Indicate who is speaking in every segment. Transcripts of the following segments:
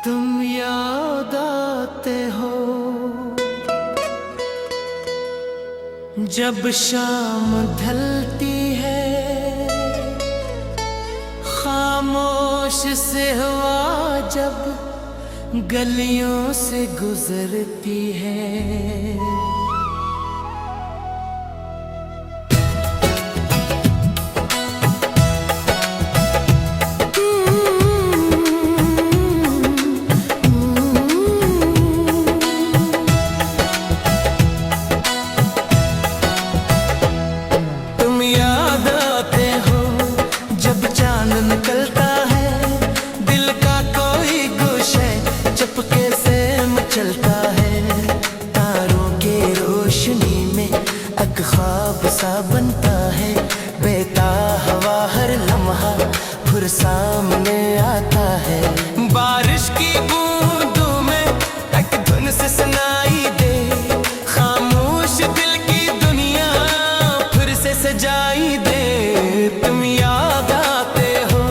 Speaker 1: तुम याद आते हो जब शाम ढलती है, खामोश से हवा जब गलियों से गुजरती है। चलता है तारों के रोशनी में, एक ख्वाब सा बनता है बेताहवा हर लम्हा फिर सामने आता है। बारिश की बूंदों में एक धुन से सुनाई दे, खामोश दिल की दुनिया फिर से सजाई दे। तुम याद आते हो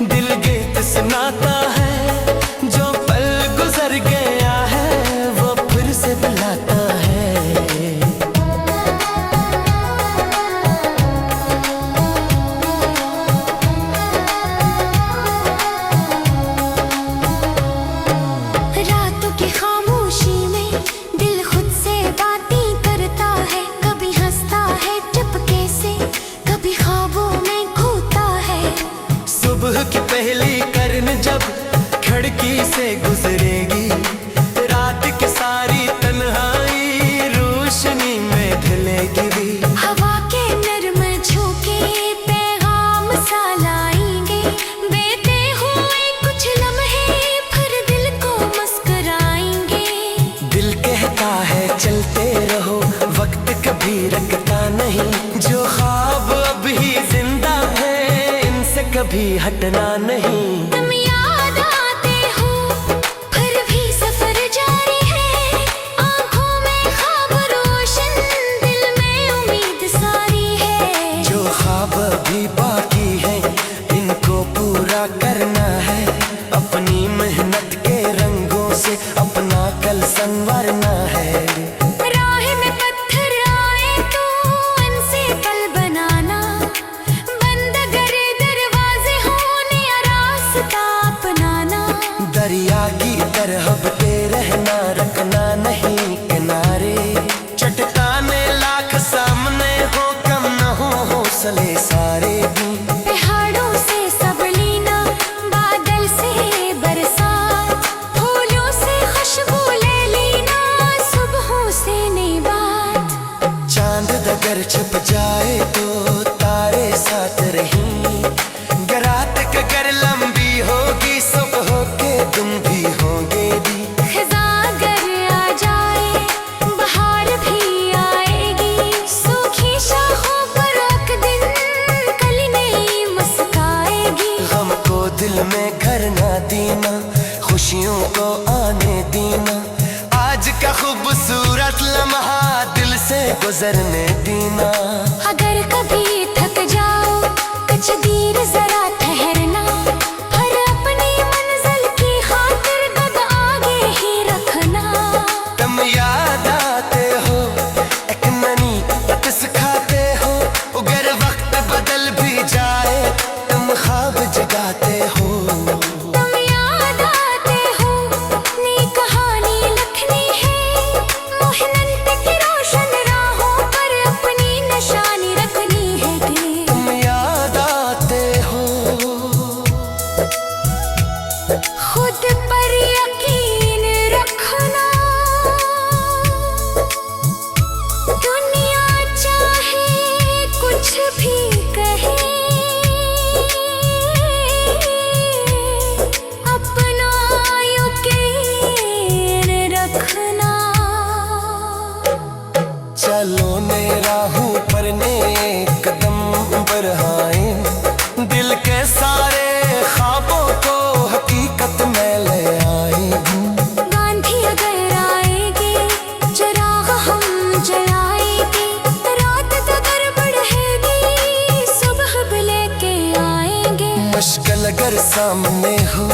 Speaker 1: दिल गीत सुनाता है, जो पल गुजर गया बुलाता है।
Speaker 2: रातों की खामोशी में दिल खुद से बातें करता है, कभी हंसता है चुपके से, कभी ख्वाबों में खोता है।
Speaker 1: सुबह की पहली किरण जब खिड़की से गुजरेगी, रात की सारी तन्हाई रोशनी में ढलेगी भी।
Speaker 2: हवा के नर्म झोंके पैगाम सा लाएंगे, बीते हुए कुछ लम्हे फिर दिल को मुस्कुराएंगे।
Speaker 1: दिल कहता है चलते रहो, वक्त कभी रुकता नहीं, जो ख्वाब अभी जिंदा है इनसे कभी हटना नहीं।
Speaker 2: तुम याद आते हो फिर भी सफर जारी है, आंखों में ख्वाब रोशन दिल में उम्मीद सारी है।
Speaker 1: जो ख्वाब भी बाकी है इनको पूरा करना है, अपनी मेहनत के रंगों से अपना कल संवारना है।
Speaker 2: राह में पत्थर आए तो उनसे पल बनाना, बंद करे दरवाजे होने रास्ता अपनाना।
Speaker 1: दरिया की तरह बहते रहना, रखना नहीं किनारे, चट्टाने लाख सामने हो कम न हो हौसले सारे भी।
Speaker 2: पहाड़ों से सब लीना, बादल से बरसात, फूलों से खुशबू ले लेना, सुबहों से नई बात।
Speaker 1: चांद अगर छुप जाए तो तारे साथ रही, रात अगर लंबी होगी सुबह के तुम भी होगे भी।
Speaker 2: खिज़ां अगर आ जाए बहार भी आएगी, सूखी शाखों पर एक दिन कली नई मुस्काएगी।
Speaker 1: गम को दिल में घर ना देना, खुशियों को आने देना, आज का खूबसूरत लम्हा दिल से गुजरने देना।
Speaker 2: अगर कभी थक जाओ कुछ देर जरा ठहरना, हर अपनी मंजिल की खातिर कद आगे ही रखना।
Speaker 1: तुम याद आते हो एक नई बात सिखाते हो, अगर वक्त बदल भी जाए तुम ख्वाब जगाते हो।
Speaker 2: तुम याद आते हो नई कहानी लिखनी है, मेहनत की रोशन राहों पर अपनी निशानी रखनी है।
Speaker 1: तुम याद आते हो
Speaker 2: खुद पर यकीन रखना, दुनिया चाहे कुछ भी कहे, अपना यकीन रखना।
Speaker 1: चलो ने राहों पर ने कदम बढ़ाए, दिल के सारे ख्वाबों को हकीकत में ले आए।
Speaker 2: गांधी अगर आएगी चिराग हम जलाएंगे, रात अगर बढ़ेगी सुबह भी लेके आएंगे।
Speaker 1: मुश्किल अगर सामने हो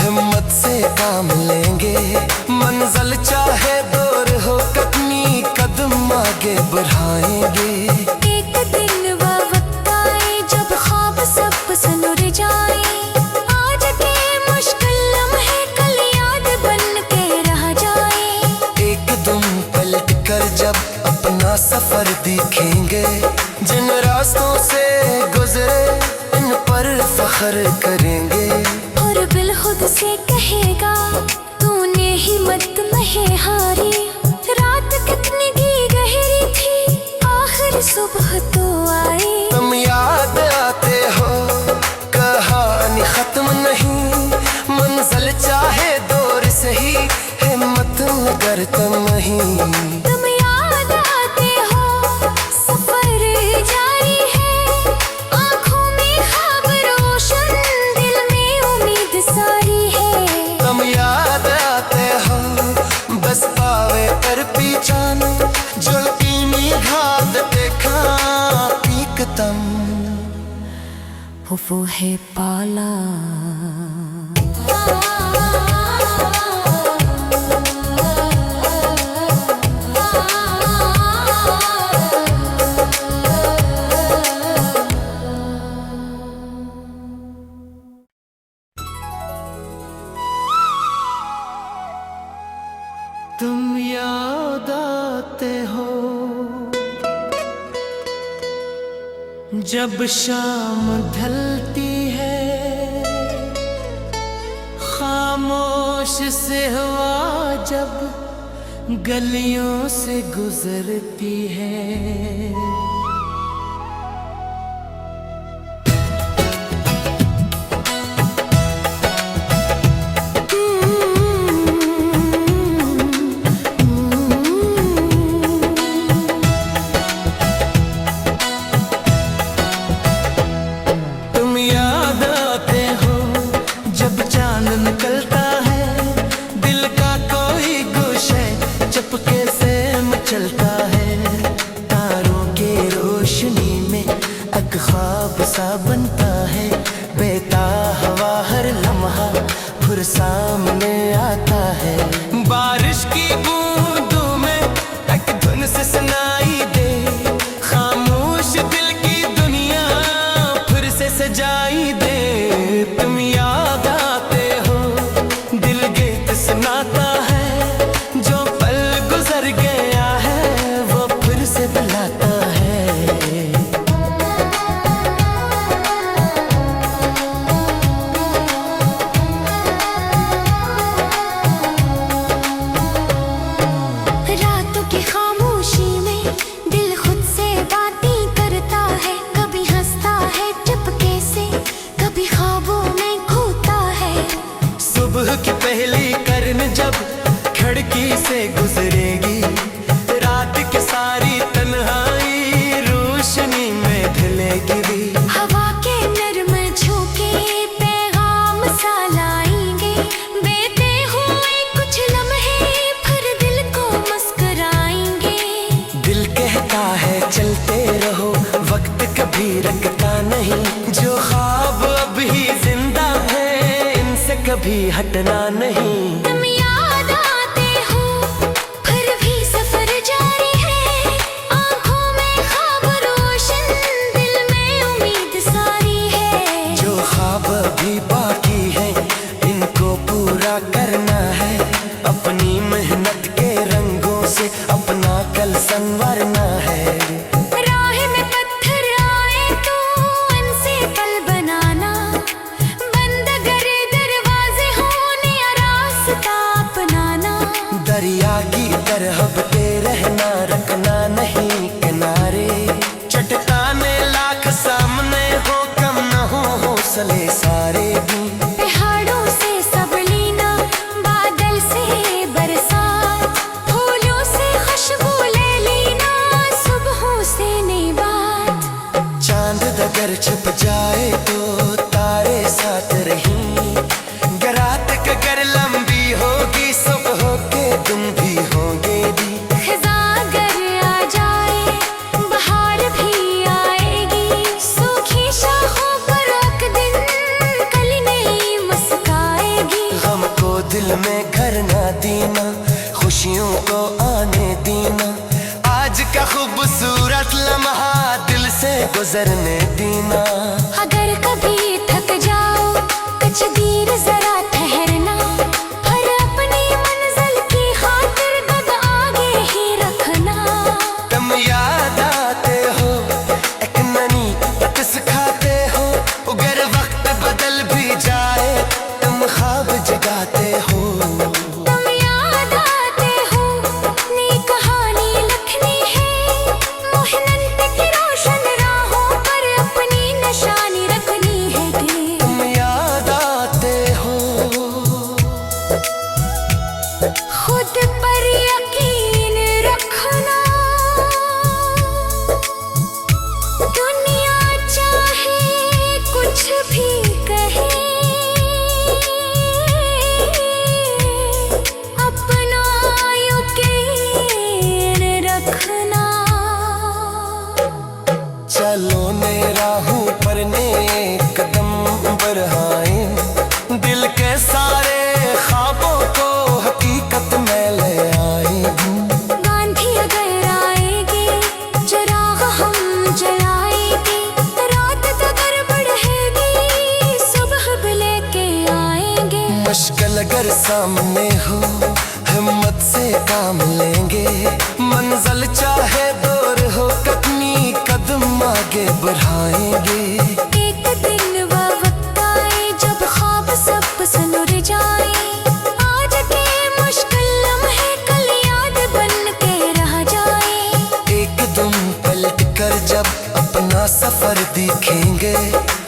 Speaker 1: हिम्मत से काम लेंगे। मंजिल चाहे दूर हो कितनी कदम आगे बढ़ाएंगे।
Speaker 2: एक दिन वो वक्त आए जब ख्वाब सब सनुर जाए। आज के मुश्किल लम्हे कल याद बन के रह जाए।
Speaker 1: एकदम पलट कर जब अपना सफर देखेंगे। जिन रास्तों से गुजरे इन पर फख्र करेंगे।
Speaker 2: और दिल खुद से कहेगा तूने हिम्मत नहीं हारी। रात कितनी गहरी थी आखिर सुबह तो आई।
Speaker 1: तुम याद आते हो कहानी खत्म नहीं। मंजिल चाहे दूर सही हिम्मत मगर तुम नहीं।
Speaker 2: तुम याद आते हो सफर जारी है। आँखों में ख्वाब रोशन दिल में उम्मीद सारी है।
Speaker 1: तुम याद आते हो बस पावे पर पीछाना। जुल्फी घात देखा पीक तम
Speaker 2: वो है पाला।
Speaker 1: तुम याद आते हो जब शाम ढलती है। खामोश से हवा जब गलियों से गुजरती है। चुपके से मचलता है तारों के रोशनी में। एक ख्वाब सा बनता है बेताहवा हर लम्हा फिर सामने आता है। बारिश की बूंदों में एक धुन से सुनाई दे। खामोश दिल की दुनिया फिर से सजाई दे। तुम याद आते हो दिल गीत सुनाता है। जो पल गुजर गया है वो फिर से बुलाता है।
Speaker 2: रातों की खामोशी में दिल खुद से बातें करता है। कभी हंसता है चुपके से कभी ख्वाबों में खोता है।
Speaker 1: सुबह की पहली किरण जब खिड़की से गुजरेगी। रात की सारी तन्हाई रोशनी में ढलेगी भी।
Speaker 2: हवा के नरम झोंके पैगाम सा लाएंगे। बीते हुए कुछ लम्हे फिर दिल को मुस्कुराएंगे।
Speaker 1: दिल कहता है चलते रहो वक्त कभी रखता नहीं। जो ख्वाब अभी जिंदा है इनसे कभी हटना नहीं।
Speaker 2: तुम याद आते हो फिर भी सफर जारी है। आँखों में ख्वाब रोशन दिल में उम्मीद सारी है।
Speaker 1: जो ख्वाब अभी बाकी है इनको पूरा करना है। अपनी मेहनत के रंगों से अपना कल संवारना है।
Speaker 2: राह में पत्थर आए तो उनसे पल बनाना। बंद करे दरवाजे होने रास्ता अपनाना।
Speaker 1: दरिया की तरह बहते रहना रखना नहीं किनारे। चट्टाने लाख सामने हो कम न हो हौसले सारे भी।
Speaker 2: पहाड़ों से सब लीना बादल से बरसात। फूलों से खुशबू ले लेना सुबहों से नई बात।
Speaker 1: चांद अगर छुप जाए तो तारे साथ रही। रात अगर लंबी होगी सुबह के तुम भी होगे भी।
Speaker 2: खिज़ा अगर आ जाए बहार भी आएगी। सूखी शाखों पर एक दिन
Speaker 1: जीना।
Speaker 2: अगर कभी थक जाओ कुछ देर जरा ठहरना, हर अपनी मंजिल की खातिर कद आगे ही रखना।
Speaker 1: तुम याद आते हो एक ननी बात सिखाते हो, अगर वक्त बदल भी जाए तुम ख्वाब जगाते हो।
Speaker 2: तुम याद आते हो नई कहानी लिखनी है, मोहनन की रोशन राहों पर अपनी निशानी रखनी है कि
Speaker 1: तुम याद आते हो
Speaker 2: खुद पर यकीन रखना। दुनिया चाहे कुछ भी कहे, अपना यकीन रखना।
Speaker 1: चलो ने राहों पर ने कदम बढ़ाए, दिल के सारे ख्वाबों को हकीकत में ले आए।
Speaker 2: गांधी अगर आएगी चिराग हम जलाएंगे, रात अगर बढ़ेगी सुबह भी लेके आएंगे।
Speaker 1: मुश्किल अगर सामने हो हिम्मत से काम लेंगे, मंजिल चाहे दूर हो कितनी कदम आगे बढ़ाएंगे।
Speaker 2: एक दिन वो वक्त आए जब ख्वाब सब सुलझ जाए, आज के मुश्किल लम्हे कल याद बन के रह जाए।
Speaker 1: एक दम पलट कर जब अपना सफर देखेंगे,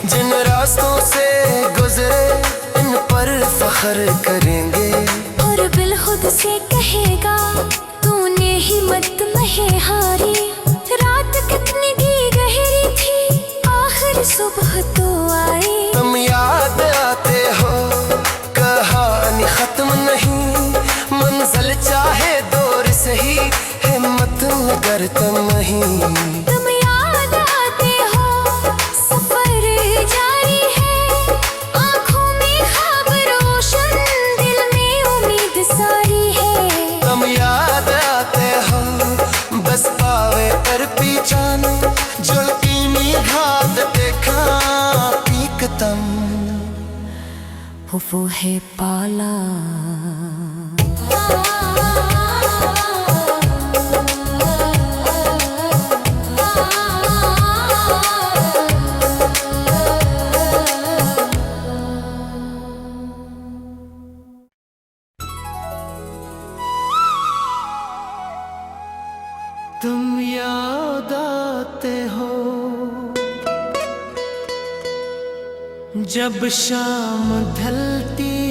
Speaker 1: जिन रास्तों से गुजरे इन पर फख्र करेंगे।
Speaker 2: और दिल खुद से कहेगा तूने हिम्मत नहीं हारी, रात कितनी भी गहरी थी आखिर सुबह तो आई।
Speaker 1: तुम याद आते हो कहानी खत्म नहीं, मंजिल चाहे दूर सही हिम्मत मगर तुम नहीं।
Speaker 2: तुम याद आते हो सफर जारी है, आँखों में ख्वाब रोशन दिल में उम्मीद सारी है।
Speaker 1: तुम याद आते हो बस पावे पर पीछाना, जुल्फी घात देखा पीकतम
Speaker 2: वो है पाला।
Speaker 1: तुम याद आते हो जब शाम ढलती